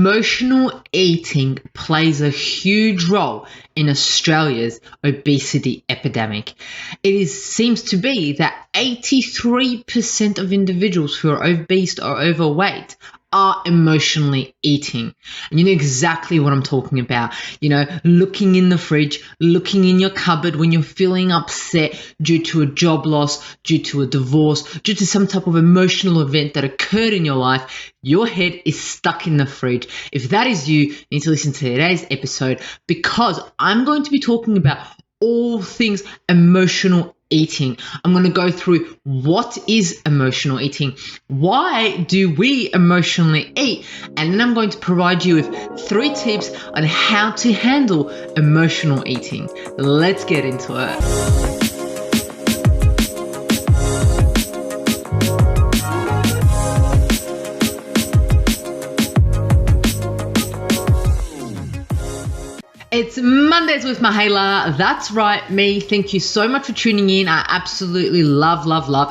Emotional eating plays a huge role in Australia's obesity epidemic. Seems to be that 83% of individuals who are obese or overweight are emotionally eating. And you know exactly what I'm talking about. You know, looking in the fridge, looking in your cupboard when you're feeling upset due to a job loss, due to a divorce, due to some type of emotional event that occurred in your life, your head is stuck in the fridge. If that is you need to listen to today's episode, because I'm going to be talking about all things emotional eating. I'm going to go through what is emotional eating, why do we emotionally eat, and then I'm going to provide you with 3 tips on how to handle emotional eating. Let's get into it. It's Mondays with Mihaela. That's right, me. Thank you so much for tuning in. I absolutely love,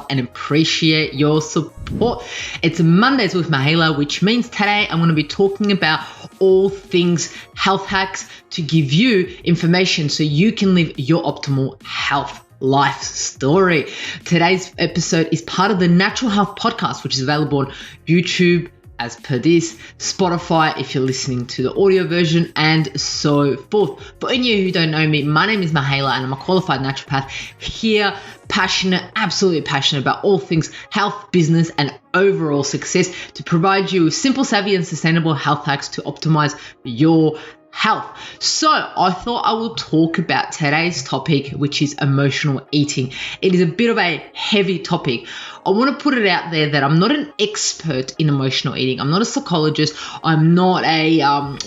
and appreciate your support. It's Mondays with Mihaela, which means today I'm going to be talking about all things health hacks to give you information so you can live your optimal health life story. Today's episode is part of the Natural Health Podcast, which is available on YouTube, as per this, Spotify if you're listening to the audio version, and so forth. For any of you who don't know me, my name is Mihaela and I'm a qualified naturopath here, absolutely passionate about all things health, business, and overall success to provide you with simple, savvy, and sustainable health hacks to optimize your health. So I thought I will talk about today's topic, which is emotional eating. It is a bit of a heavy topic. I want to put it out there that I'm not an expert in emotional eating. I'm not a psychologist. I'm not a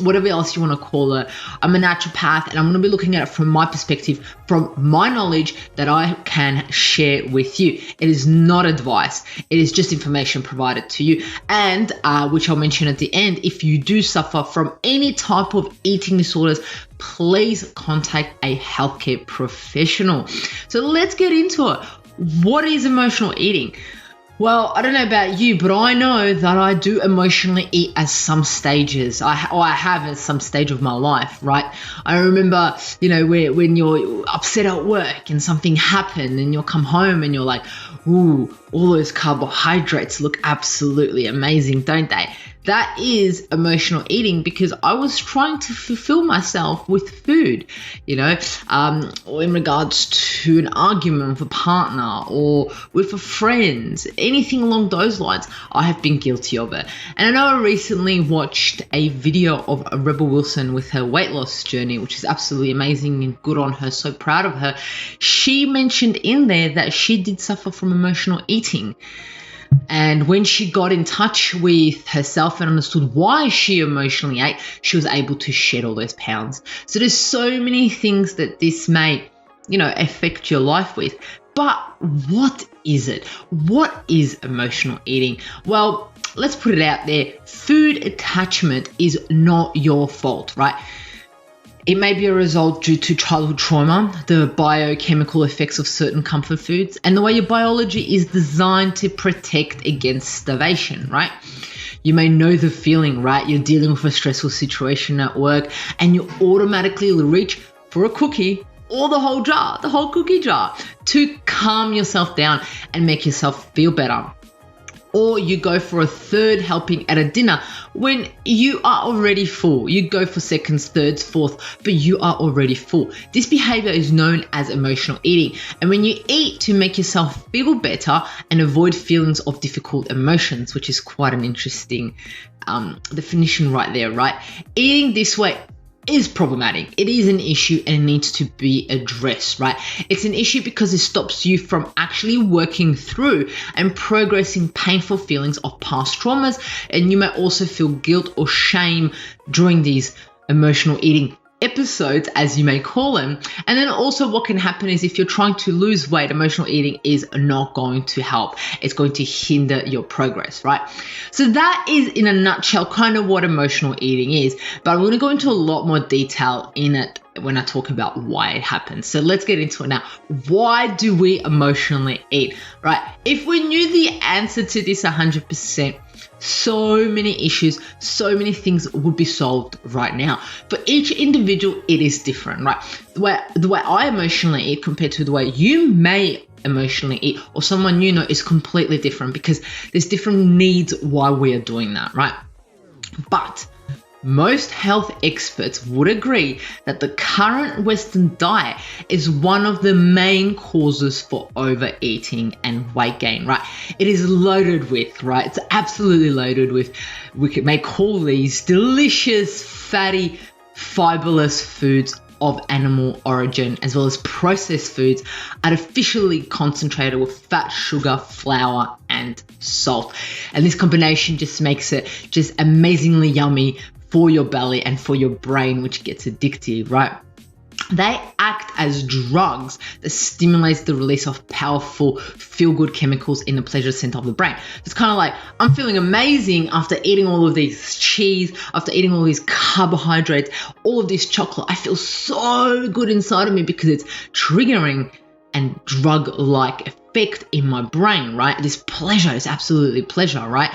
whatever else you want to call it. I'm a naturopath, and I'm going to be looking at it from my perspective, from my knowledge that I can share with you. It is not advice. It is just information provided to you, and which I'll mention at the end. If you do suffer from any type of eating disorders, please contact a healthcare professional. So let's get into it. What is emotional eating? Well, I don't know about you, but I know that I do emotionally eat at some stages. I have at some stage of my life, right? I remember, when you're upset at work and something happened and you'll come home and you're like, ooh, all those carbohydrates look absolutely amazing, don't they? That is emotional eating, because I was trying to fulfill myself with food, or in regards to an argument with a partner or with a friend, anything along those lines. I have been guilty of it. And I know I recently watched a video of Rebel Wilson with her weight loss journey, which is absolutely amazing and good on her. So proud of her. She mentioned in there that she did suffer from emotional eating. And when she got in touch with herself and understood why she emotionally ate, she was able to shed all those pounds. So there's so many things that this may, affect your life with. But what is it? What is emotional eating? Well, let's put it out there. Food attachment is not your fault, right? It may be a result due to childhood trauma, the biochemical effects of certain comfort foods, and the way your biology is designed to protect against starvation, right? You may know the feeling, right? You're dealing with a stressful situation at work and you automatically reach for a cookie or the whole cookie jar to calm yourself down and make yourself feel better. Or you go for a third helping at a dinner when you are already full. You go for seconds, thirds, fourth, but you are already full. This behavior is known as emotional eating. And when you eat to make yourself feel better and avoid feelings of difficult emotions, which is quite an interesting definition right there, right? Eating this way is problematic. It is an issue and it needs to be addressed, right? It's an issue because it stops you from actually working through and progressing painful feelings of past traumas, and you may also feel guilt or shame during these emotional eating episodes, as you may call them. And then also what can happen is if you're trying to lose weight, emotional eating is not going to help. It's going to hinder your progress, right? So that is in a nutshell kind of what emotional eating is, but I'm going to go into a lot more detail in it when I talk about why it happens. So let's get into it now. Why do we emotionally eat, right? If we knew the answer to this 100%, so many issues, so many things would be solved right now. For each individual, it is different, right? The way I emotionally eat compared to the way you may emotionally eat or someone you know is completely different, because there's different needs why we are doing that, right? But most health experts would agree that the current Western diet is one of the main causes for overeating and weight gain, right? It is loaded with, right? It's absolutely loaded with, may call these delicious, fatty, fiberless foods of animal origin, as well as processed foods artificially concentrated with fat, sugar, flour, and salt. And this combination just makes it just amazingly yummy for your belly and for your brain, which gets addictive, right? They act as drugs that stimulates the release of powerful feel-good chemicals in the pleasure center of the brain. It's kind of like, I'm feeling amazing after eating all of these cheese, after eating all these carbohydrates, all of this chocolate. I feel so good inside of me because it's triggering and drug-like effect in my brain, right? This pleasure is absolutely pleasure, right?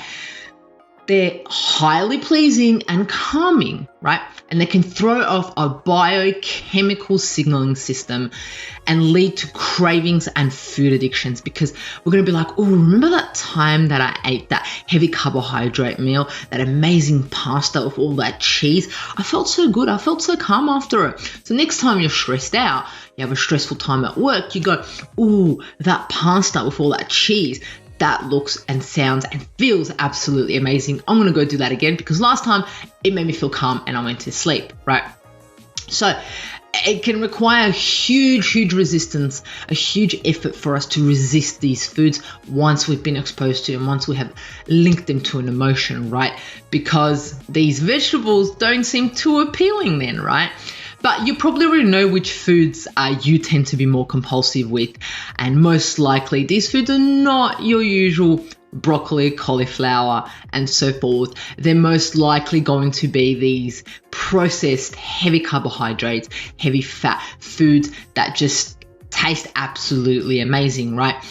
They're highly pleasing and calming, right? And they can throw off our biochemical signaling system and lead to cravings and food addictions, because we're going to be like, oh, remember that time that I ate that heavy carbohydrate meal, that amazing pasta with all that cheese? I felt so good. I felt so calm after it. So next time you're stressed out, you have a stressful time at work, you go, ooh, that pasta with all that cheese, that looks and sounds and feels absolutely amazing. I'm going to go do that again because last time it made me feel calm and I went to sleep, right? So it can require huge resistance, a huge effort for us to resist these foods once we've been exposed to and once we have linked them to an emotion, right? Because these vegetables don't seem too appealing then, right? But you probably already know which foods you tend to be more compulsive with. And most likely, these foods are not your usual broccoli, cauliflower, and so forth. They're most likely going to be these processed, heavy carbohydrates, heavy fat foods that just taste absolutely amazing, right?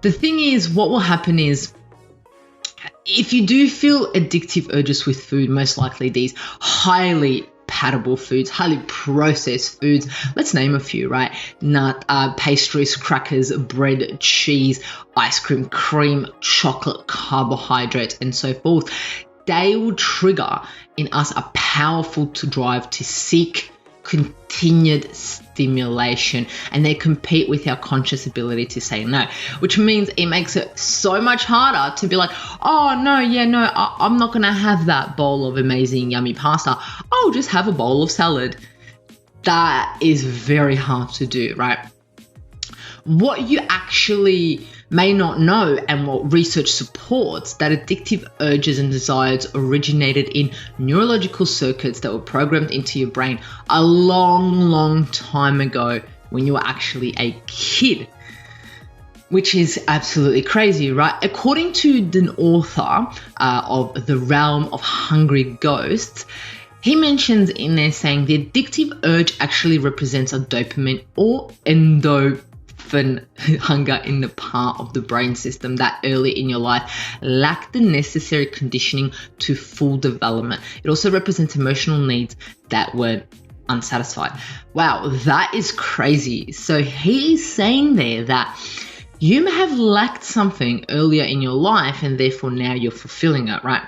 The thing is, what will happen is, if you do feel addictive urges with food, most likely these highly palatable foods, highly processed foods. Let's name a few, right? Pastries, crackers, bread, cheese, ice cream, cream, chocolate, carbohydrates, and so forth. They will trigger in us a powerful drive to seek continued stimulation, and they compete with our conscious ability to say no, which means it makes it so much harder to be like, oh no, I'm not gonna have that bowl of amazing yummy pasta, I'll just have a bowl of salad. That is very hard to do, right? What you actually may not know, and what research supports, that addictive urges and desires originated in neurological circuits that were programmed into your brain a long time ago when you were actually a kid, which is absolutely crazy, right? According to the author of The Realm of Hungry Ghosts, he mentions in there saying the addictive urge actually represents a dopamine or endorphin hunger in the part of the brain system that early in your life lacked the necessary conditioning to full development. It also represents emotional needs that were unsatisfied. Wow, that is crazy. So he's saying there that you may have lacked something earlier in your life and therefore now you're fulfilling it, right?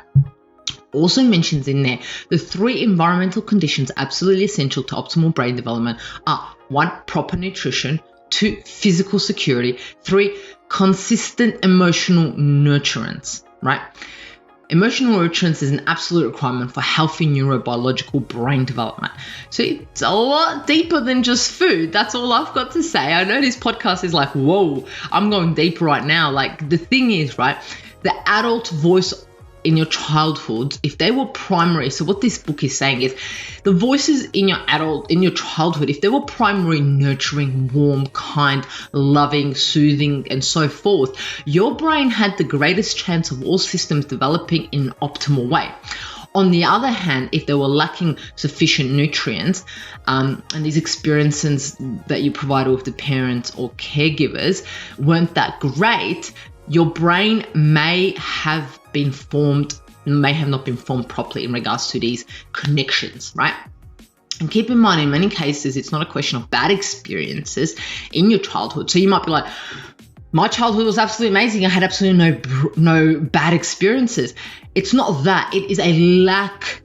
Also mentions in there the 3 environmental conditions absolutely essential to optimal brain development are 1, proper nutrition, 2, physical security, 3, consistent emotional nurturance, right? Emotional nurturance is an absolute requirement for healthy neurobiological brain development. So it's a lot deeper than just food. That's all I've got to say. I know this podcast is like, whoa, I'm going deep right now. Like, the thing is, right, the adult voice in your childhood, if they were primary, so what this book is saying is the voices in your childhood, if they were primary, nurturing, warm, kind, loving, soothing, and so forth, your brain had the greatest chance of all systems developing in an optimal way. On the other hand, if they were lacking sufficient nutrients, and these experiences that you provided with the parents or caregivers weren't that great, your brain may have not been formed properly in regards to these connections, right? And keep in mind, in many cases, it's not a question of bad experiences in your childhood. So you might be like, my childhood was absolutely amazing. I had absolutely no bad experiences. It's not that. It is a lack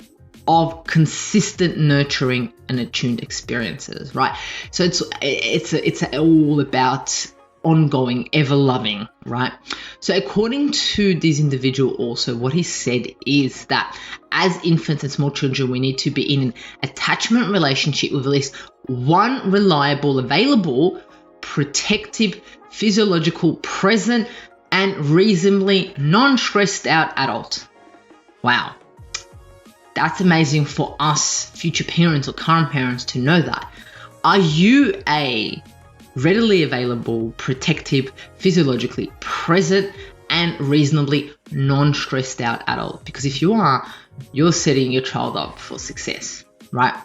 of consistent nurturing and attuned experiences, right? So it's all about ongoing, ever loving, right? So according to this individual also, what he said is that as infants and small children, we need to be in an attachment relationship with at least one reliable, available, protective, physiological, present, and reasonably non-stressed out adult. Wow. That's amazing for us future parents or current parents to know that. Are you a readily available, protective, physiologically present, and reasonably non-stressed out adult? Because if you are, you're setting your child up for success, right?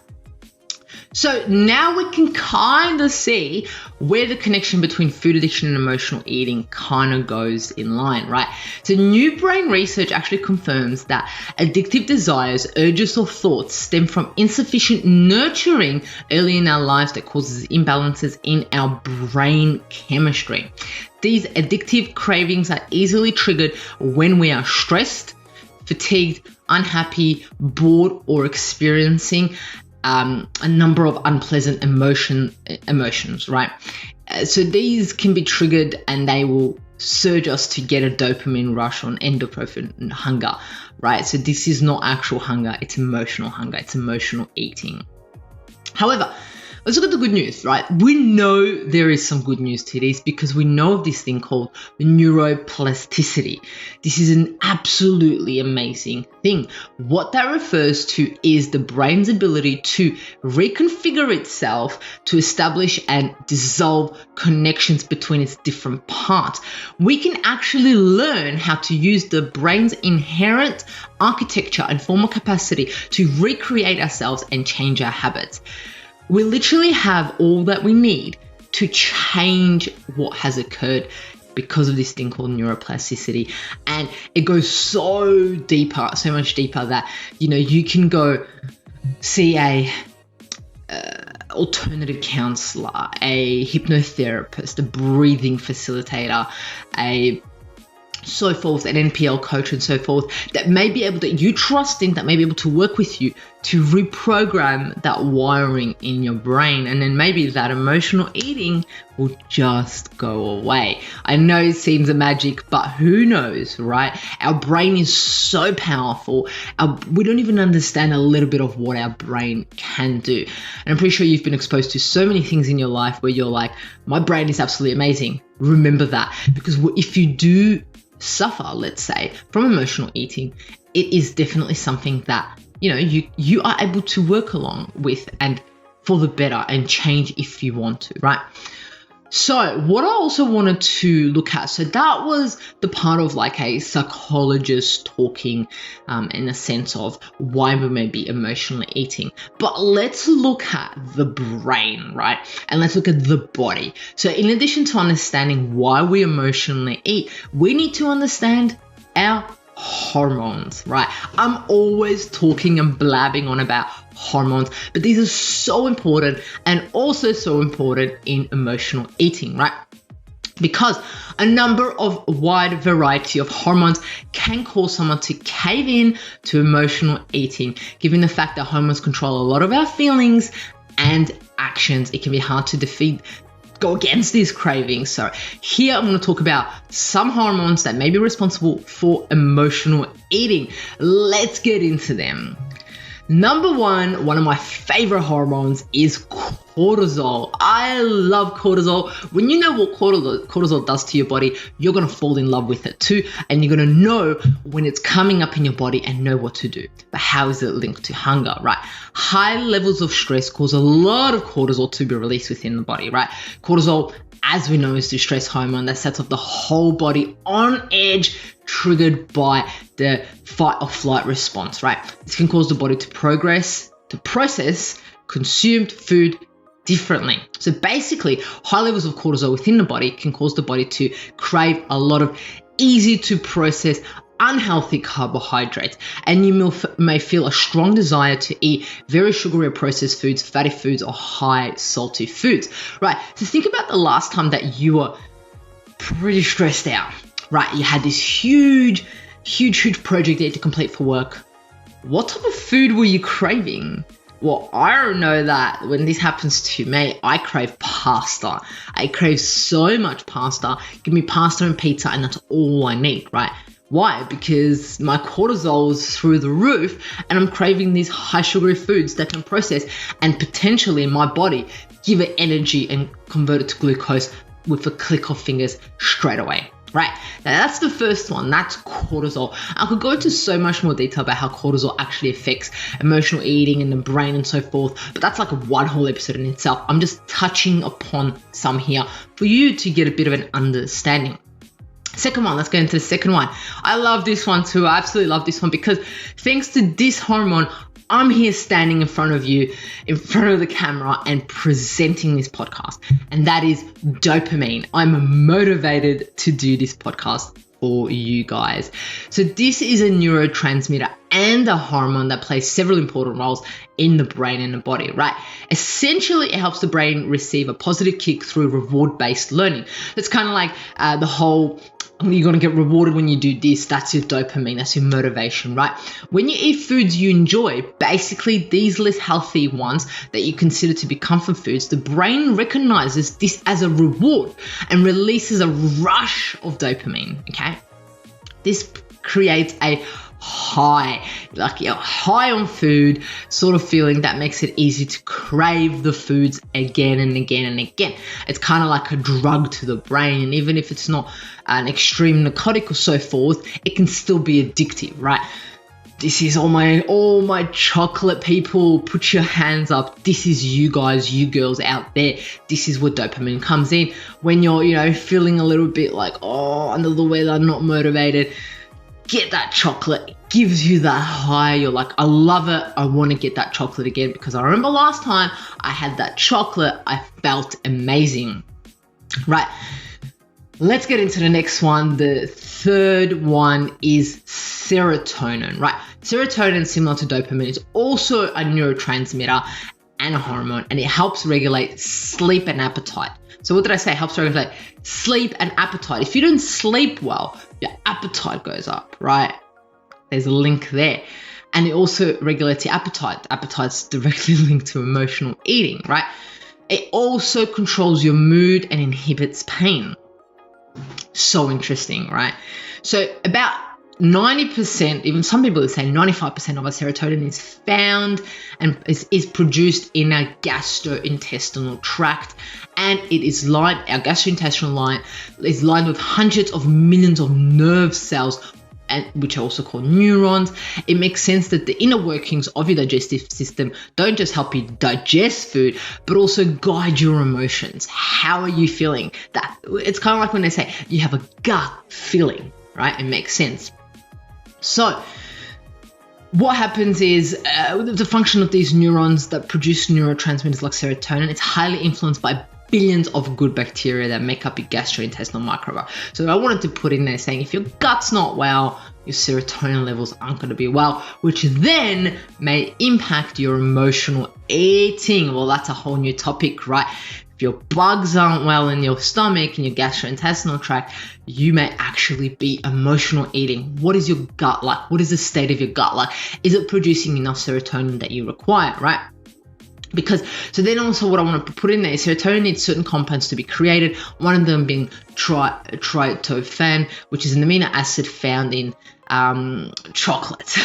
So now we can kind of see where the connection between food addiction and emotional eating kind of goes in line, right? So new brain research actually confirms that addictive desires, urges, or thoughts stem from insufficient nurturing early in our lives that causes imbalances in our brain chemistry. These addictive cravings are easily triggered when we are stressed, fatigued, unhappy, bored, or experiencing a number of unpleasant emotions, right? So these can be triggered and they will surge us to get a dopamine rush on endorphin hunger, right? So this is not actual hunger, it's emotional hunger, it's emotional eating. However, let's look at the good news, right? We know there is some good news to this because we know of this thing called neuroplasticity. This is an absolutely amazing thing. What that refers to is the brain's ability to reconfigure itself to establish and dissolve connections between its different parts. We can actually learn how to use the brain's inherent architecture and formal capacity to recreate ourselves and change our habits. We literally have all that we need to change what has occurred because of this thing called neuroplasticity. And it goes so much deeper that, you can go see a alternative counselor, a hypnotherapist, a breathing facilitator, so forth, an NPL coach and so forth, that you trust in, that may be able to work with you to reprogram that wiring in your brain. And then maybe that emotional eating will just go away. I know it seems a magic, but who knows, right? Our brain is so powerful. We don't even understand a little bit of what our brain can do. And I'm pretty sure you've been exposed to so many things in your life where you're like, my brain is absolutely amazing. Remember that, because if you do suffer, let's say, from emotional eating, it is definitely something that you are able to work along with and for the better and change if you want to, right? So what I also wanted to look at, so that was the part of like a psychologist talking in a sense of why we may be emotionally eating. But let's look at the brain, right? And let's look at the body. So in addition to understanding why we emotionally eat, we need to understand our hormones, right? I'm always talking and blabbing on about hormones, but these are so important and also so important in emotional eating, right? Because a number of wide variety of hormones can cause someone to cave in to emotional eating. Given the fact that hormones control a lot of our feelings and actions, it can be hard to go against these cravings. So here I'm going to talk about some hormones that may be responsible for emotional eating. Let's get into them. Number one of my favorite hormones is cortisol. I love cortisol. When you know what cortisol does to your body, you're going to fall in love with it too. And you're going to know when it's coming up in your body and know what to do. But how is it linked to hunger, right? High levels of stress cause a lot of cortisol to be released within the body, right? Cortisol as we know, is the stress hormone that sets off the whole body on edge, triggered by the fight or flight response, right? This can cause the body to process consumed food differently. So basically, high levels of cortisol within the body can cause the body to crave a lot of easy to process unhealthy carbohydrates, and you may feel a strong desire to eat very sugary or processed foods, fatty foods, or high salty foods, right? So think about the last time that you were pretty stressed out, right? You had this huge project that you had to complete for work. What type of food were you craving? Well, I know that when this happens to me, I crave pasta. I crave so much pasta. Give me pasta and pizza, and that's all I need, right? Why? Because my cortisol is through the roof, and I'm craving these high sugary foods that can process and potentially in my body give it energy and convert it to glucose with a click of fingers straight away. Right, now that's the first one, that's cortisol. I could go into so much more detail about how cortisol actually affects emotional eating and the brain and so forth, but that's like one whole episode in itself. I'm just touching upon some here for you to get a bit of an understanding. Second one, let's get into the second one. I love this one too. I absolutely love this one because thanks to this hormone, I'm here standing in front of you, in front of the camera and presenting this podcast. And that is dopamine. I'm motivated to do this podcast for you guys. So this is a neurotransmitter and a hormone that plays several important roles in the brain and the body, right? Essentially, it helps the brain receive a positive kick through reward-based learning. It's kind of like the whole, you're going to get rewarded when you do this. That's your dopamine. That's your motivation, right? When you eat foods you enjoy, basically these less healthy ones that you consider to be comfort foods, the brain recognizes this as a reward and releases a rush of dopamine, okay? This creates a high, like a high on food sort of feeling that makes it easy to crave the foods again and again and again. It's kind of like a drug to the brain, and even if it's not an extreme narcotic or so forth, it can still be addictive, right? This is all my chocolate people, put your hands up. This is you guys, you girls out there. This is where dopamine comes in. When you're, feeling a little bit like, under the weather, not motivated, get that chocolate. It gives you that high. You're like, I love it. I want to get that chocolate again because I remember last time I had that chocolate, I felt amazing, right? Let's get into the next one. The third one is serotonin, right? Serotonin, similar to dopamine, is also a neurotransmitter and a hormone, and it helps regulate sleep and appetite. So what did I say? It helps regulate sleep and appetite. If you don't sleep well, your appetite goes up, right? There's a link there. And it also regulates your appetite. Appetite's directly linked to emotional eating, right? It also controls your mood and inhibits pain. So interesting, right? So about 90%, even some people would say 95% of our serotonin is found and is produced in our gastrointestinal tract, and it is our gastrointestinal line is lined with hundreds of millions of nerve cells, and which are also called neurons. It makes sense that the inner workings of your digestive system don't just help you digest food, but also guide your emotions. How are you feeling? That it's kind of like when they say you have a gut feeling, right? It makes sense. So what happens is the function of these neurons that produce neurotransmitters like serotonin, it's highly influenced by billions of good bacteria that make up your gastrointestinal microbiome. So I wanted to put in there saying if your gut's not well, your serotonin levels aren't going to be well, which then may impact your emotional eating. Well, that's a whole new topic, right? If your bugs aren't well in your stomach, in your gastrointestinal tract, you may actually be emotional eating. What is your gut like? What is the state of your gut like? Is it producing enough serotonin that you require, right? Because, so then also what I want to put in there is serotonin needs certain compounds to be created, one of them being tryptophan, which is an amino acid found in chocolate.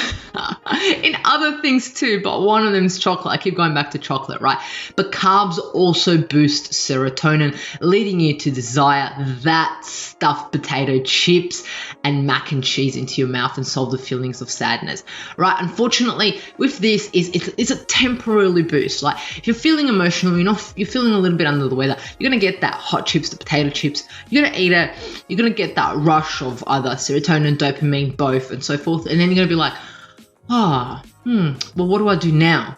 In other things too, but one of them is chocolate. I keep going back to chocolate, right? But carbs also boost serotonin, leading you to desire that stuffed potato chips and mac and cheese into your mouth and solve the feelings of sadness, right? Unfortunately, with this, it's a temporary boost. Like if you're feeling emotional, you're feeling a little bit under the weather, you're gonna get that hot chips, the potato chips. You're gonna eat it. You're gonna get that rush of either serotonin, dopamine, both, and so forth. And then you're gonna be like, well, what do I do now?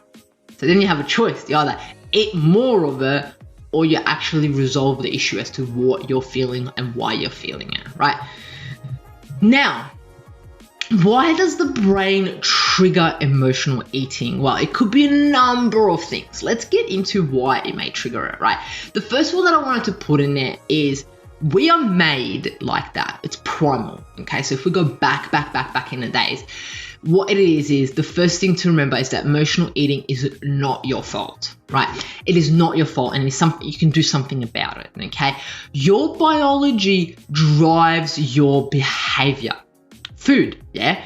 So then you have a choice. You either eat more of it, or you actually resolve the issue as to what you're feeling and why you're feeling it, right? Now, why does the brain trigger emotional eating? Well, it could be a number of things. Let's get into why it may trigger it, right? The first one that I wanted to put in there is we are made like that. It's primal, okay? So if we go back in the days, what it is the first thing to remember is that emotional eating is not your fault, right? It is not your fault, and it's something you can do something about it, okay? Your biology drives your behavior. Food, yeah?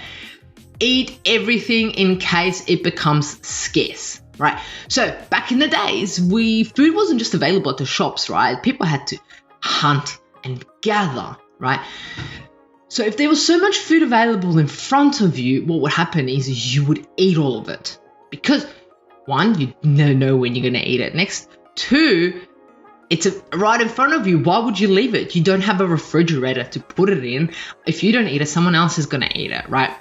Eat everything in case it becomes scarce, right? So back in the days, food wasn't just available at the shops, right? People had to hunt and gather, right? So if there was so much food available in front of you, what would happen is you would eat all of it. Because one, you never know when you're going to eat it next. Two, it's right in front of you. Why would you leave it? You don't have a refrigerator to put it in. If you don't eat it, someone else is going to eat it, right?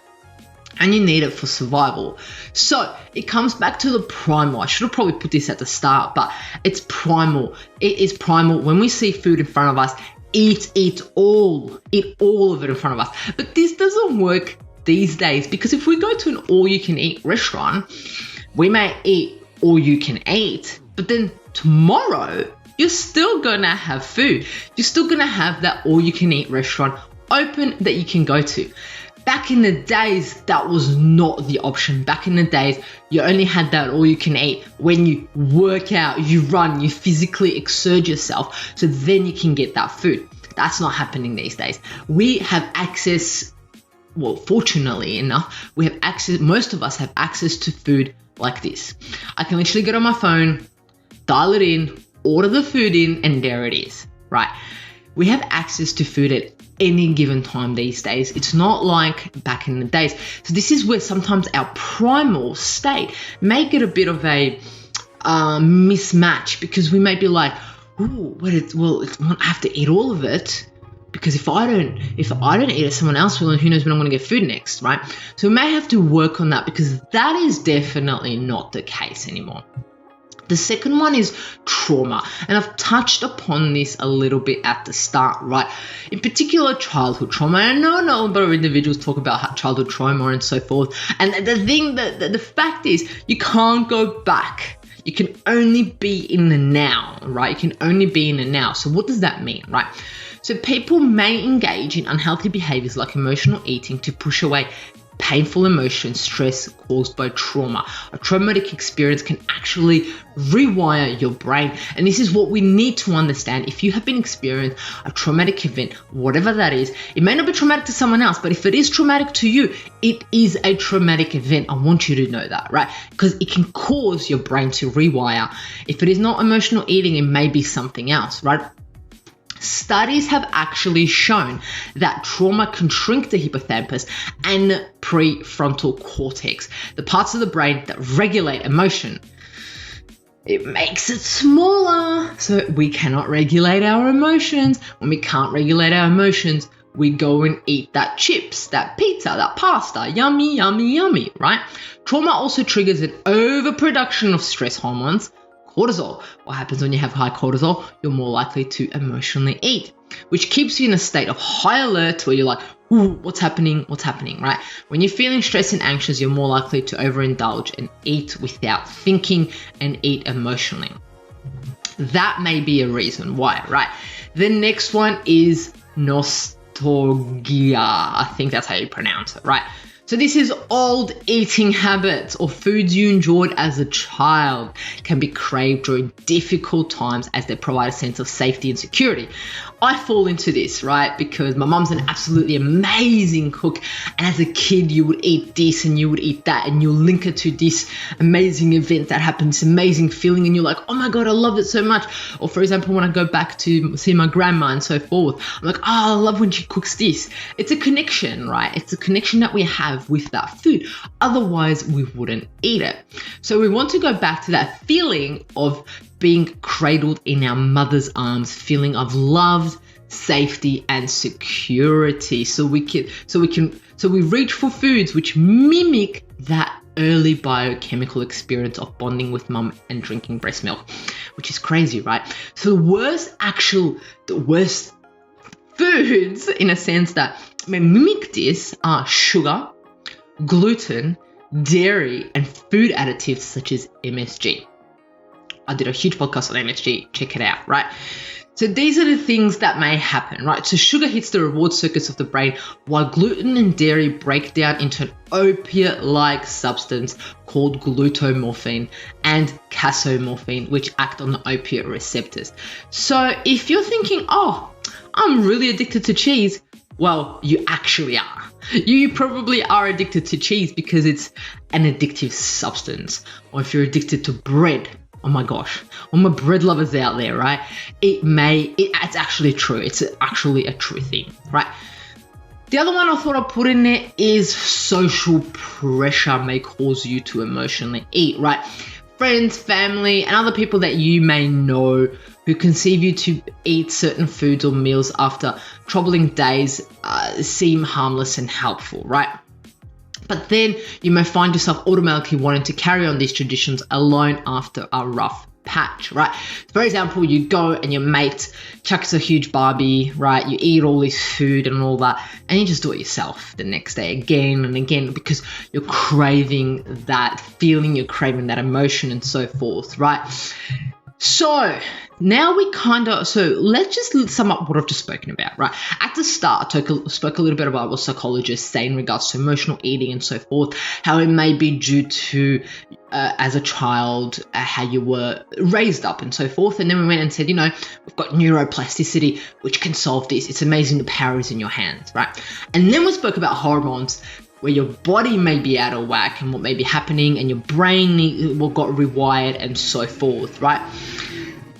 And you need it for survival. So it comes back to the primal. I should have probably put this at the start, but it's primal. It is primal. When we see food in front of us, eat all of it in front of us. But this doesn't work these days, because if we go to an all-you-can-eat restaurant, we may eat all you can eat, but then tomorrow you're still gonna have food. You're still gonna have that all-you-can-eat restaurant open that you can go to. Back in the days, that was not the option. Back in the days, you only had that all you can eat when you work out, you run, you physically exert yourself, so then you can get that food. That's not happening these days. We have access, well, fortunately enough, we have access, most of us have access to food like this. I can literally get on my phone, dial it in, order the food in, and there it is, right? We have access to food at any given time these days. It's not like back in the days. So this is where sometimes our primal state may get a bit of a mismatch, because we may be like, I have to eat all of it, because if I don't eat it, someone else will, and who knows when I'm going to get food next, right? So we may have to work on that, because that is definitely not the case anymore. The second one is trauma, and I've touched upon this a little bit at the start, right? In particular, childhood trauma. I know a number of individuals talk about childhood trauma and so forth, and the fact is, you can't go back. You can only be in the now, right? You can only be in the now. So what does that mean, right? So people may engage in unhealthy behaviors like emotional eating to push away painful emotion, stress caused by trauma. A traumatic experience can actually rewire your brain. And this is what we need to understand. If you have been experiencing a traumatic event, whatever that is, it may not be traumatic to someone else, but if it is traumatic to you, it is a traumatic event. I want you to know that, right? Because it can cause your brain to rewire. If it is not emotional eating, it may be something else, right? Studies have actually shown that trauma can shrink the hippocampus and prefrontal cortex, the parts of the brain that regulate emotion. It makes it smaller, so we cannot regulate our emotions. When we can't regulate our emotions, we go and eat that chips, that pizza, that pasta, yummy, yummy, yummy, right? Trauma also triggers an overproduction of stress hormones, cortisol. What happens when you have high cortisol? You're more likely to emotionally eat, which keeps you in a state of high alert where you're like, ooh, what's happening, right? When you're feeling stressed and anxious, you're more likely to overindulge and eat without thinking and eat emotionally. That may be a reason why, right? The next one is nostalgia. I think that's how you pronounce it, right? So this is old eating habits or foods you enjoyed as a child can be craved during difficult times as they provide a sense of safety and security. I fall into this, right? Because my mom's an absolutely amazing cook. And as a kid, you would eat this and you would eat that, and you'll link it to this amazing event that happened, this amazing feeling. And you're like, oh my God, I love it so much. Or for example, when I go back to see my grandma and so forth, I'm like, oh, I love when she cooks this. It's a connection, right? It's a connection that we have with that food. Otherwise, we wouldn't eat it. So we want to go back to that feeling of being cradled in our mother's arms, feeling of love, safety, and security. So we reach for foods which mimic that early biochemical experience of bonding with mum and drinking breast milk, which is crazy, right? So the worst foods, in a sense, that may mimic this are sugar, gluten, dairy, and food additives such as MSG. I did a huge podcast on MSG. Check it out, right? So these are the things that may happen, right? So sugar hits the reward circuits of the brain, while gluten and dairy break down into an opiate-like substance called glutamorphine and casomorphine, which act on the opiate receptors. So if you're thinking, oh, I'm really addicted to cheese, well, you actually are. You probably are addicted to cheese because it's an addictive substance. Or if you're addicted to bread, oh my gosh, all my bread lovers out there, right? It's actually true. It's actually a true thing, right? The other one I thought I'd put in there is social pressure may cause you to emotionally eat, right? Friends, family, and other people that you may know who conceive you to eat certain foods or meals after troubling days seem harmless and helpful, right? But then you may find yourself automatically wanting to carry on these traditions alone after a rough patch, right? For example, you go and your mate chucks a huge barbie, right? You eat all this food and all that, and you just do it yourself the next day again and again because you're craving that feeling, you're craving that emotion and so forth, right? So now let's just sum up what I've just spoken about, right? At the start, I spoke a little bit about what psychologists say in regards to emotional eating and so forth, how it may be due to, as a child, how you were raised up and so forth. And then we went and said, we've got neuroplasticity, which can solve this. It's amazing. The power is in your hands, right? And then we spoke about hormones, where your body may be out of whack and what may be happening, and your brain got rewired and so forth, right?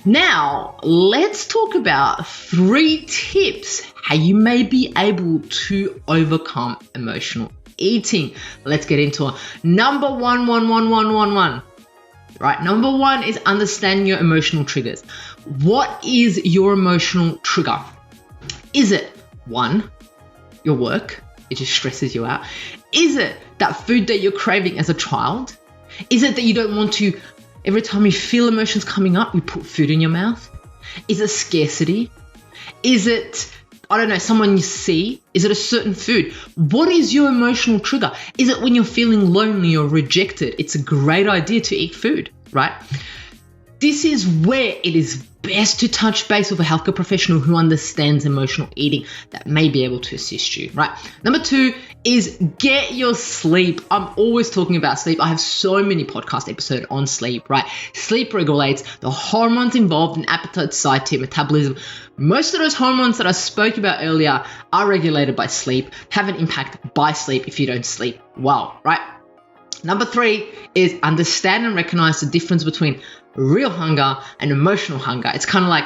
Now, let's talk about 3 tips how you may be able to overcome emotional eating. Let's get into it. Number one, right? Number 1 is understanding your emotional triggers. What is your emotional trigger? Is it 1, your work? It just stresses you out. Is it that food that you're craving as a child? Is it that you don't want to, every time you feel emotions coming up, you put food in your mouth? Is it scarcity? Is it, I don't know, someone you see? Is it a certain food? What is your emotional trigger? Is it when you're feeling lonely or rejected? It's a great idea to eat food, right? This is where it is best to touch base with a healthcare professional who understands emotional eating that may be able to assist you, right? Number 2 is get your sleep. I'm always talking about sleep. I have so many podcast episodes on sleep, right? Sleep regulates the hormones involved in appetite, satiety, metabolism. Most of those hormones that I spoke about earlier are regulated by sleep, have an impact by sleep if you don't sleep well, right? Number 3 is understand and recognize the difference between real hunger and emotional hunger. It's kind of like,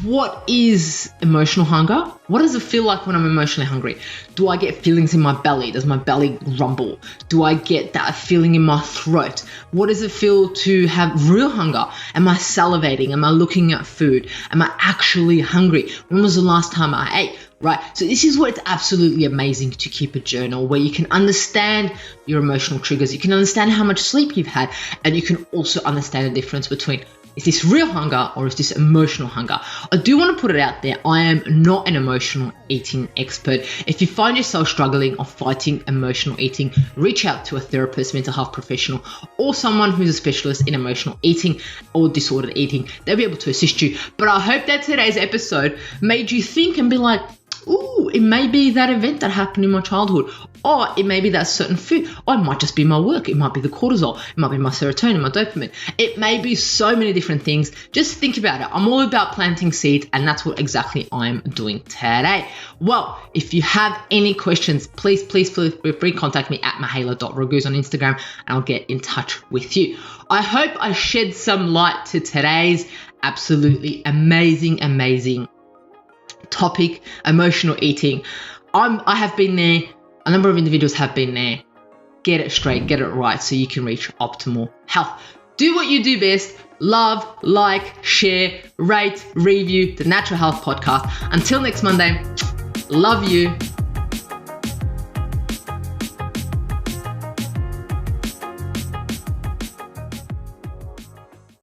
what is emotional hunger? What does it feel like when I'm emotionally hungry? Do I get feelings in my belly? Does my belly rumble? Do I get that feeling in my throat? What does it feel to have real hunger? Am I salivating? Am I looking at food? Am I actually hungry? When was the last time I ate? Right? So this is where it's absolutely amazing to keep a journal where you can understand your emotional triggers. You can understand how much sleep you've had, and you can also understand the difference between, is this real hunger or is this emotional hunger? I do want to put it out there. I am not an emotional eating expert. If you find yourself struggling or fighting emotional eating, reach out to a therapist, mental health professional, or someone who's a specialist in emotional eating or disordered eating. They'll be able to assist you. But I hope that today's episode made you think and be like, Ooh, it may be that event that happened in my childhood, or it may be that certain food, or it might just be my work, it might be the cortisol, it might be my serotonin, my dopamine. It may be so many different things. Just think about it. I'm all about planting seeds, and that's what exactly I'm doing today. Well, if you have any questions, please feel free to contact me at mihaela.raguse on Instagram, and I'll get in touch with you. I hope I shed some light to today's absolutely amazing topic, emotional eating. I have been there. A number of individuals have been there. Get it straight, get it right, so you can reach optimal health. Do what you do best. Love, like, share, rate, review the Natural Health Podcast. Until next Monday, love you.